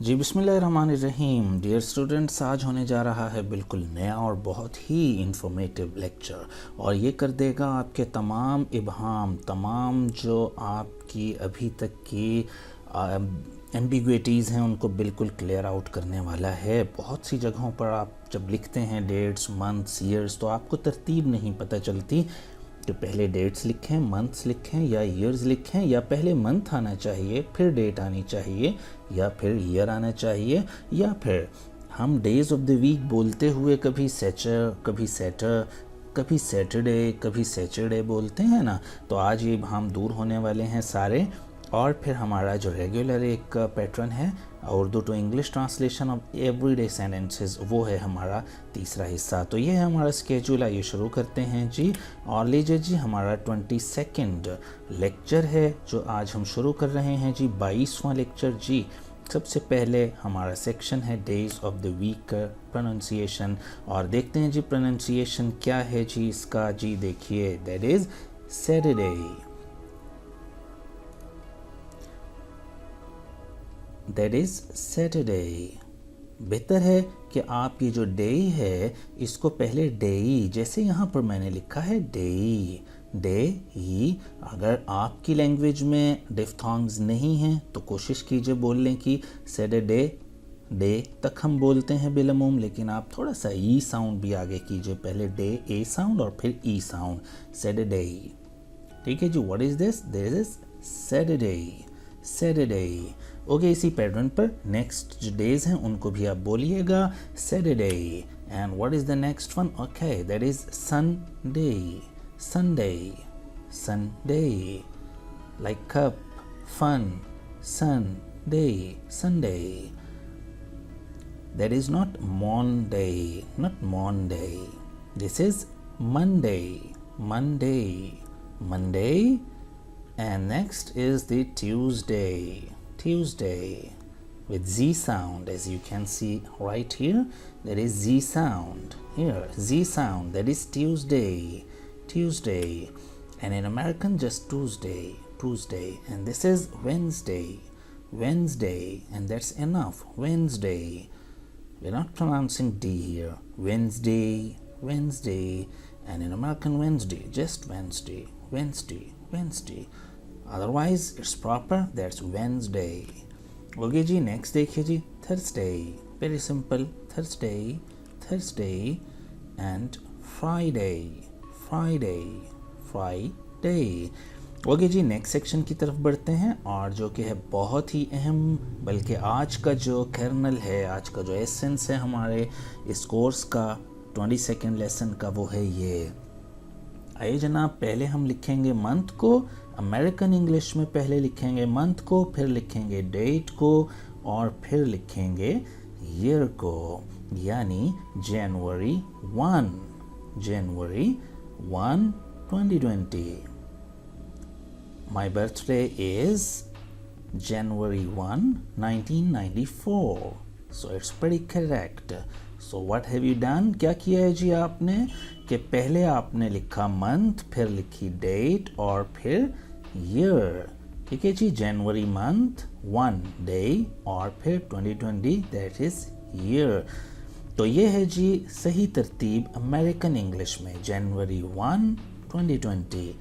जी बिस्मिल्लाहिर्रहमानिर्रहीम। Dear students, आज होने जा रहा है बिल्कुल नया और बहुत ही इंफॉर्मेटिव लेक्चर, और ये कर देगा आपके तमाम इबहाम, तमाम जो आपकी अभी तक की एम्बिग्विटीज़ हैं उनको बिल्कुल क्लियर आउट करने वाला है। बहुत सी जगहों पर आप जब लिखते हैं डेट्स, मंथ्स, ईयर्स, तो आपको तरतीब नहीं पता चलती कि पहले डेट्स लिखें, मंथ्स लिखें या ईयर्स लिखें, या पहले मंथ आना चाहिए फिर डेट आनी चाहिए, या फिर ईयर आना चाहिए, या फिर हम डेज़ ऑफ द वीक बोलते हुए कभी सेचर, कभी सेटर, कभी सैटरडे, कभी सैटरडे बोलते हैं ना। तो आज ये हम दूर होने वाले हैं सारे, और फिर हमारा जो रेगुलर एक पैटर्न है Urdu to English translation of everyday sentences, वो है हमारा तीसरा हिस्सा। तो ये है हमारा स्केड्यूल, आइए शुरू करते हैं जी। और लीजिए जी, हमारा 22nd लेक्चर है जो आज हम शुरू कर रहे हैं जी, 22वां लेक्चर जी। सबसे पहले हमारा सेक्शन है days of the week pronunciation, और देखते हैं जी प्रोनाउंसिएशन क्या है जी इसका। जी देखिए, that is Saturday, that is Saturday. बेहतर है कि आप ये जो डे है इसको पहले डेई, जैसे यहाँ पर मैंने लिखा है डेई, डे ही। अगर आपकी लैंग्वेज में डिफ्थोंग्स नहीं हैं तो कोशिश कीजिए बोलने की। सैटरडे, डे तक हम बोलते हैं बिलमूम, लेकिन आप थोड़ा सा ई साउंड भी आगे कीजिए, पहले डे ए साउंड और फिर ई साउंड, सैटरडे। ठीक है जी, what is this? This is Saturday, Saturday. Okay, इसी पैटर्न पर नेक्स्ट जो डेज हैं उनको भी आप बोलिएगा, Saturday. And what is the next one? Okay, that is Sunday, Sunday, Sunday. Like cup, fun, Sunday, Sunday. That is not Monday, not Monday, this is Monday, Monday, Monday. And next is the Tuesday, Tuesday with Z sound, as you can see right here. There is Z sound here, Z sound, that is Tuesday, Tuesday. And in American just Tuesday, Tuesday. And this is Wednesday, Wednesday, and that's enough, Wednesday. We're not pronouncing D here, Wednesday, Wednesday. And in American Wednesday, just Wednesday, Wednesday, Wednesday. Otherwise it's proper, that's Wednesday. Okay जी, next देखिए जी, Thursday, very simple, Thursday, Thursday. And Friday, Friday, Friday. Okay जी, next section की तरफ बढ़ते हैं, और जो कि है बहुत ही अहम, बल्कि आज का जो कर्नल है, आज का जो एसेंस है हमारे इस कोर्स का 22nd लेसन का, वो है ये। आइए जनाब, पहले हम लिखेंगे मंथ को, अमेरिकन इंग्लिश में पहले लिखेंगे मंथ को, फिर लिखेंगे डेट को, और फिर लिखेंगे ईयर को, यानी जनवरी 1, जनवरी 1, 2020। My birthday is January 1, 1994. So it's pretty correct. So what have you done? क्या किया है जी आपने कि पहले आपने लिखा मंथ, फिर लिखी डेट, और फिर ईयर। ठीक है जी, जनवरी मंथ, 1 डे, और फिर 2020, दैट इज ईयर। तो ये है जी सही तरतीब अमेरिकन इंग्लिश में, जनवरी 1, 2020,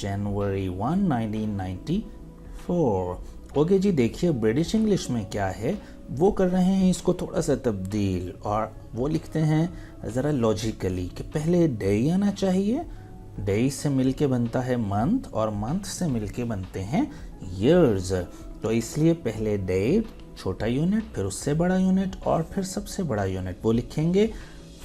जनवरी 1, 1994। ओके जी, देखिए ब्रिटिश इंग्लिश में क्या है, वो कर रहे हैं इसको थोड़ा सा तब्दील, और वो लिखते हैं ज़रा लॉजिकली कि पहले डे आना चाहिए, डे से मिलके बनता है मंथ, और मंथ से मिलके बनते हैं ईयर्स। तो इसलिए पहले डे, छोटा यूनिट, फिर उससे बड़ा यूनिट, और फिर सबसे बड़ा यूनिट, वो लिखेंगे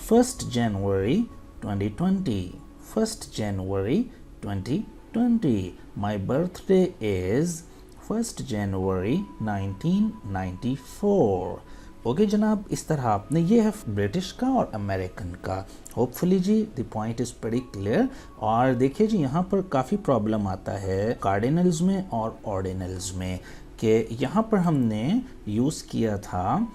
1 जनवरी 2020, 1 जनवरी 2020। My birthday is 1 January 1994। Okay जनाब, इस तरह आपने, ये है ब्रिटिश का और अमेरिकन का। होपफुली जी the point is very clear. और देखिए जी, यहाँ पर काफ़ी प्रॉब्लम आता है कार्डिनल्स में और ऑर्डिनल्स में, कि यहाँ पर हमने यूज़ किया था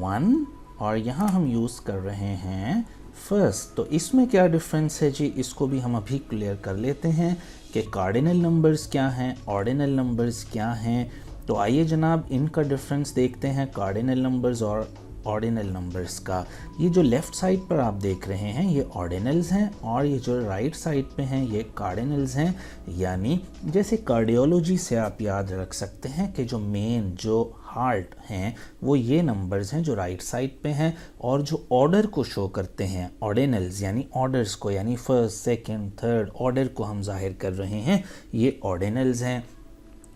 1, और यहाँ हम यूज़ कर रहे हैं फर्स्ट। तो इसमें क्या डिफरेंस है जी, इसको भी हम अभी क्लियर कर लेते हैं कि कार्डिनल नंबर्स क्या हैं, ऑर्डिनल नंबर्स क्या हैं। तो आइए जनाब इनका डिफरेंस देखते हैं, कार्डिनल नंबर्स और ऑर्डिनल नंबर्स का। ये जो लेफ़्ट साइड पर आप देख रहे हैं ये ऑर्डिनल्स हैं और ये जो राइट साइड पे हैं ये कार्डिनल्स हैं। यानी जैसे कार्डियोलॉजी से आप याद रख सकते हैं कि जो मेन जो हार्ट हैं वो ये नंबर्स हैं जो राइट साइड पे हैं, और जो ऑर्डर को शो करते हैं ऑर्डिनल्स यानी ऑर्डर्स को, यानी फर्स्ट सेकंड थर्ड ऑर्डर को हम जाहिर कर रहे हैं, ये ऑर्डिनल्स हैं।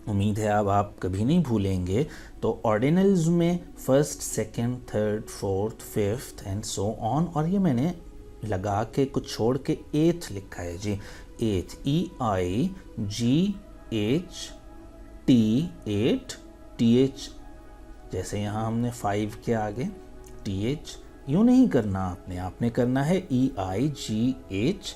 उम्मीद है अब आप कभी नहीं भूलेंगे। तो ऑर्डिनल्स में first second third fourth fifth and so on, और ये मैंने लगा के कुछ छोड़ के एथ लिखा है जी, एथ EIGH T 8 जैसे यहाँ हमने 5 के आगे TH यूँ नहीं करना, आपने करना है EIGH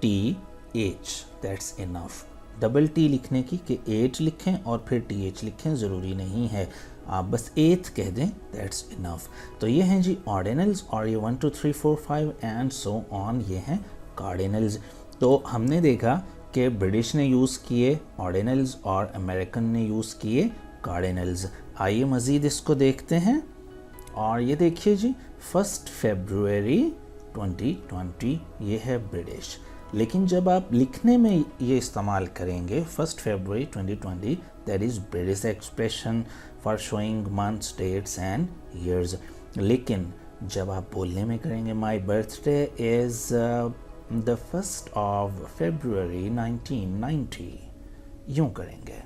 TH, that's enough. Double T लिखने की कि 8 लिखें और फिर TH लिखें ज़रूरी नहीं है, आप बस 8 कह दें, दैट्स इनफ। तो ये हैं जी ऑर्डिनल्स, और ये 1 2 3 4 5 एंड सो ऑन ये हैं कार्डिनल्स। तो हमने देखा कि ब्रिटिश ने यूज़ किए ऑर्डिनल्स और अमेरिकन ने यूज़ किए कार्डिनल्स। आइए मज़ीद इसको देखते हैं, और ये देखिए जी 1 फरवरी 2020 ये है ब्रिटिश, लेकिन जब आप लिखने में ये इस्तेमाल करेंगे 1 February 2020 that is British expression for showing months dates and years. लेकिन जब आप बोलने में करेंगे my birthday is the 1 February 1990 यूँ करेंगे।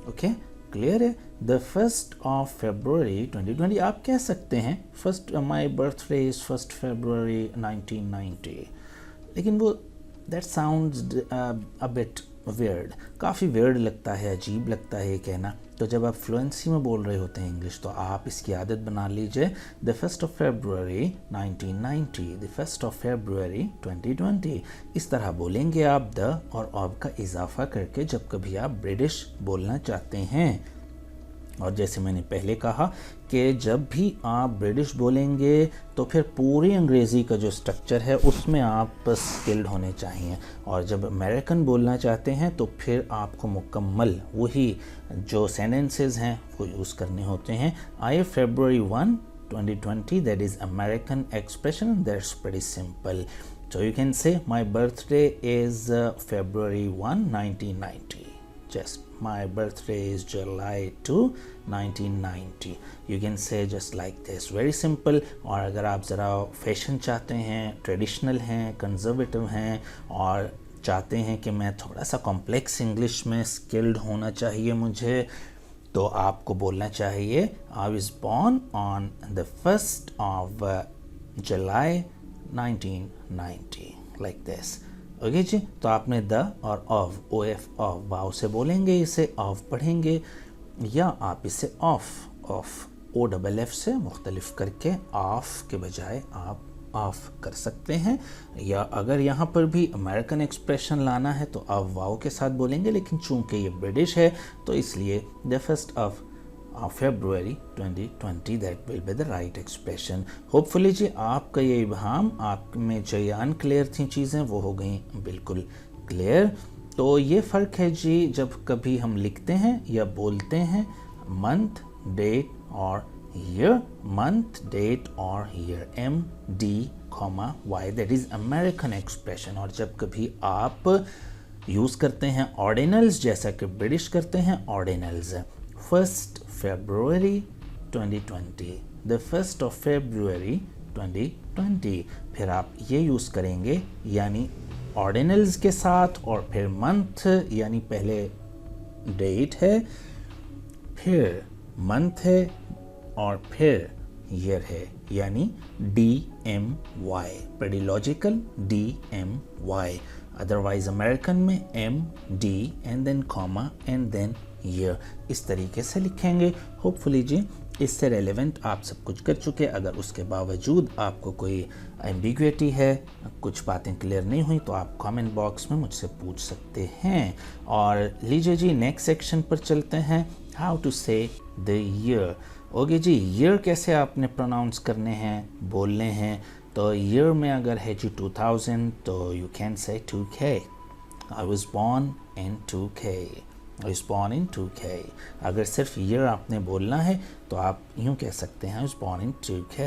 ओके क्लियर है? द 1 फरवरी 2020 आप कह सकते हैं first my birthday is 1 February 1990, लेकिन वो that sounds a bit weird, काफ़ी वियर्ड लगता है, अजीब लगता है ये कहना। तो जब आप फ्लुएंसी में बोल रहे होते हैं इंग्लिश तो आप इसकी आदत बना लीजिए, द 1 फरवरी 1990, द 1 फरवरी 2020, इस तरह बोलेंगे आप द और ऑफ का इजाफा करके जब कभी आप ब्रिटिश बोलना चाहते हैं। और जैसे मैंने पहले कहा कि जब भी आप ब्रिटिश बोलेंगे तो फिर पूरी अंग्रेज़ी का जो स्ट्रक्चर है उसमें आप स्किल्ड होने चाहिए, और जब अमेरिकन बोलना चाहते हैं तो फिर आपको मुकम्मल वही जो सेंटेंसेस हैं वो यूज़ करने होते हैं। आई February 1 2020 that is American expression, that's pretty simple. So you can say my birthday is February 1 1990, just my birthday is July 2 1990, you can say just like this, very simple। और अगर आप ज़रा fashion चाहते हैं, traditional हैं, conservative हैं और चाहते हैं कि मैं थोड़ा सा कॉम्प्लेक्स इंग्लिश में स्किल्ड होना चाहिए मुझे, तो आपको बोलना चाहिए I was born on the 1 July 1990 like this. Okay जी, तो आपने द और ऑफ ऑफ वाव से बोलेंगे, इसे ऑफ पढ़ेंगे, या आप इसे ऑफ OFF से मुख्तलिफ करके ऑफ के बजाय आप ऑफ कर सकते हैं। या अगर यहाँ पर भी अमेरिकन एक्सप्रेशन लाना है तो आप वाव के साथ बोलेंगे, लेकिन चूंकि ये ब्रिटिश है तो इसलिए the 1 February 2020 that will be the right expression। Hopefully जी आपका ये इबहाम, आप में जो ये अनक्लियर थी चीज़ें वो हो गई बिल्कुल क्लियर। तो ये फ़र्क है जी जब कभी हम लिखते हैं या बोलते हैं मंथ डेट और ईयर, मंथ डेट और year MD, Y that is American expression। और जब कभी आप यूज़ करते हैं ऑर्डिनल्स जैसा कि ब्रिटिश करते हैं ऑर्डिनल्स, 1 February 2020, the 1 February 2020, फिर आप ये यूज़ करेंगे यानी ऑर्डिनल्स के साथ, और फिर मंथ यानी पहले डेट है, फिर मंथ है और फिर ईयर है, यानी DMY, pretty logical, DMY। Otherwise American में MD and then comma and then year, इस तरीके से लिखेंगे। होपफुली जी इससे रेलेवेंट आप सब कुछ कर चुके। अगर उसके बावजूद आपको कोई एम्बिग्विटी है, कुछ बातें क्लियर नहीं हुई, तो आप कमेंट बॉक्स में मुझसे पूछ सकते हैं। और लीजिए जी नेक्स्ट सेक्शन पर चलते हैं, how to say the ear. Okay जी, ईयर कैसे आपने प्रोनाउंस करने हैं, बोलने हैं। तो ईयर में अगर है जी 2000 तो you can say 2K, I was born in 2K। I was born in 2K. अगर सिर्फ ईयर आपने बोलना है तो आप यूँ कह सकते हैं I was born in 2K.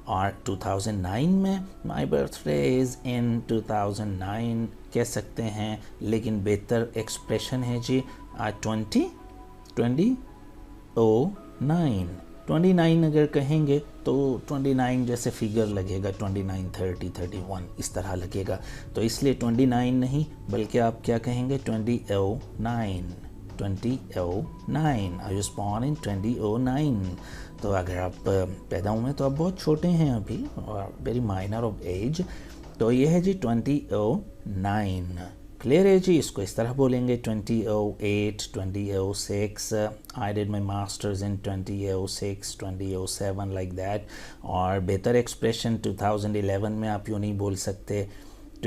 और 2009 में माई बर्थडे इज़ इन 2009 कह सकते हैं, लेकिन बेहतर एक्सप्रेशन है जी 29 अगर कहेंगे तो 29 जैसे फिगर लगेगा, 29, 30, 31 इस तरह लगेगा, तो इसलिए 29 नहीं बल्कि आप क्या कहेंगे 2009. I was born in 2009. तो अगर आप पैदा हुए तो आप बहुत छोटे हैं अभी और वेरी माइनर ऑफ एज, तो ये है जी 2009. क्लियर है जी. इसको इस तरह बोलेंगे 2008, 2006. I did my masters in 2006, 2007 like that. और बेहतर एक्सप्रेशन 2011 में आप यूँ नहीं बोल सकते,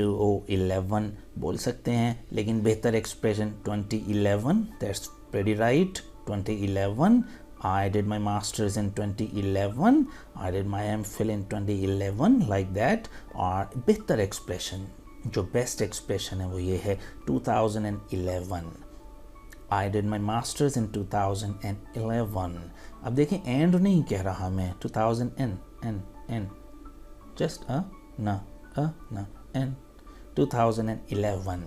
2011 बोल सकते हैं, लेकिन बेहतर expression 2011. That's very right. 2011. I did my masters in 2011. I did my MPhil in 2011 like that. और बेहतर एक्सप्रेशन जो बेस्ट एक्सप्रेशन है वो ये है 2011. I did my masters in 2011. अब देखिए एंड नहीं कह रहा मैं 2000 n just न n 2011.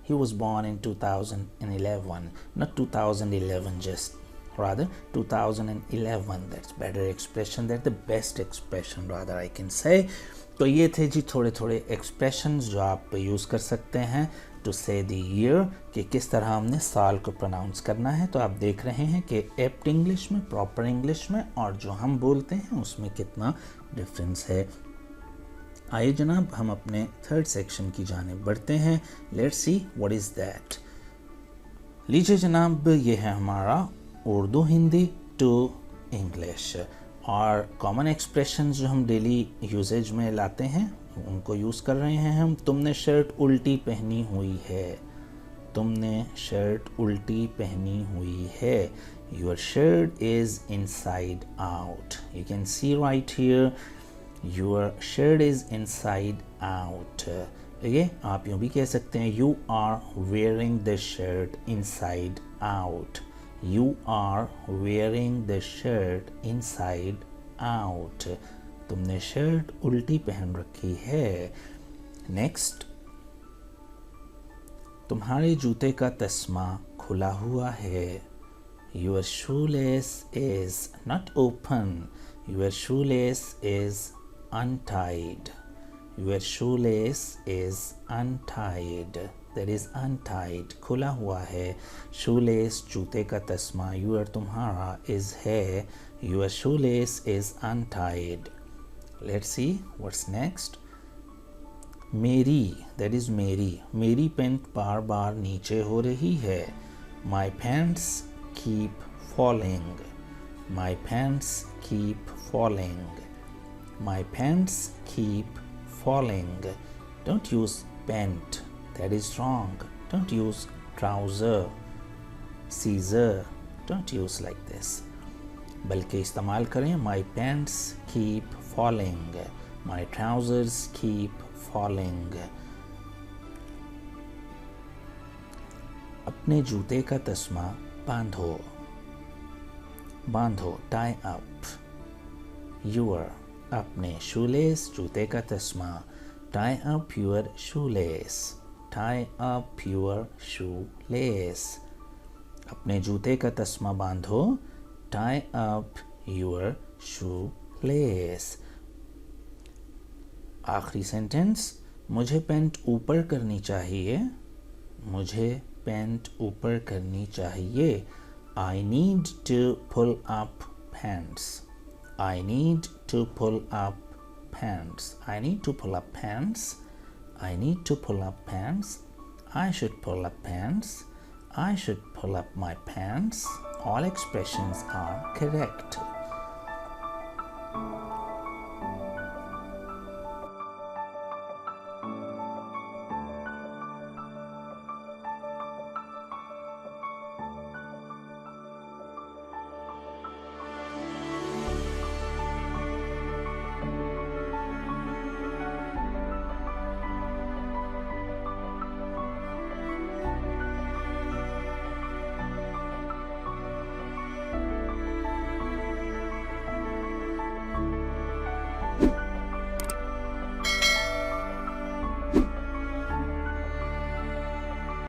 He was born in 2011, not 2011 just. Rather 2011. That's better expression. That's the best expression rather I can say. तो ये थे जी थोड़े थोड़े एक्सप्रेशंस जो आप यूज़ कर सकते हैं टू से द ईयर, कि किस तरह हमने साल को प्रोनाउंस करना है. तो आप देख रहे हैं कि एप्ट इंग्लिश में, प्रॉपर इंग्लिश में और जो हम बोलते हैं उसमें कितना डिफरेंस है. आइए जनाब हम अपने थर्ड सेक्शन की जानिब बढ़ते हैं. Let's see what is that. लीजिए जनाब, ये है हमारा उर्दू हिंदी टू इंग्लिश, और कॉमन एक्सप्रेशंस जो हम डेली यूजेज में लाते हैं उनको यूज़ कर रहे हैं हम. तुमने शर्ट उल्टी पहनी हुई है. तुमने शर्ट उल्टी पहनी हुई है. Your shirt is inside out. You can see right here your shirt is inside out. ये आप यूँ भी कह सकते हैं you are wearing the shirt inside out. You are wearing the shirt inside out. तुमने शर्ट उल्टी पहन रखी है. नेक्स्ट, तुम्हारे जूते का तस्मा खुला हुआ है. Your shoelace is not open. Your shoelace is untied. Your shoelace is untied. That is untied. खुला हुआ है. shoelace जूते का तस्मा. your तुम्हारा is है. your shoelace is untied. Let's see what's next. मेरी, that is मेरी. मेरी पैंट बार बार नीचे हो रही है. My pants keep falling. My pants keep falling. My pants keep falling. Don't use pant. That is wrong. Don't use trouser, scissor. Don't use like this. बल्कि इस्तेमाल करें my pants keep falling. My trousers keep falling. अपने जूते का तस्मा बांधो. बांधो, tie up. Your, अपने shoelace जूते का तस्मा. Tie up your shoelace. Tie up your shoelace. अपने जूते का तस्मा बांधो. Tie up your shoelace. आखिरी सेंटेंस, मुझे पैंट ऊपर करनी चाहिए. मुझे पैंट ऊपर करनी चाहिए. I need to pull up pants. I need to pull up pants. I need to pull up pants. I need to pull up pants. I should pull up pants. I should pull up my pants. All expressions are correct.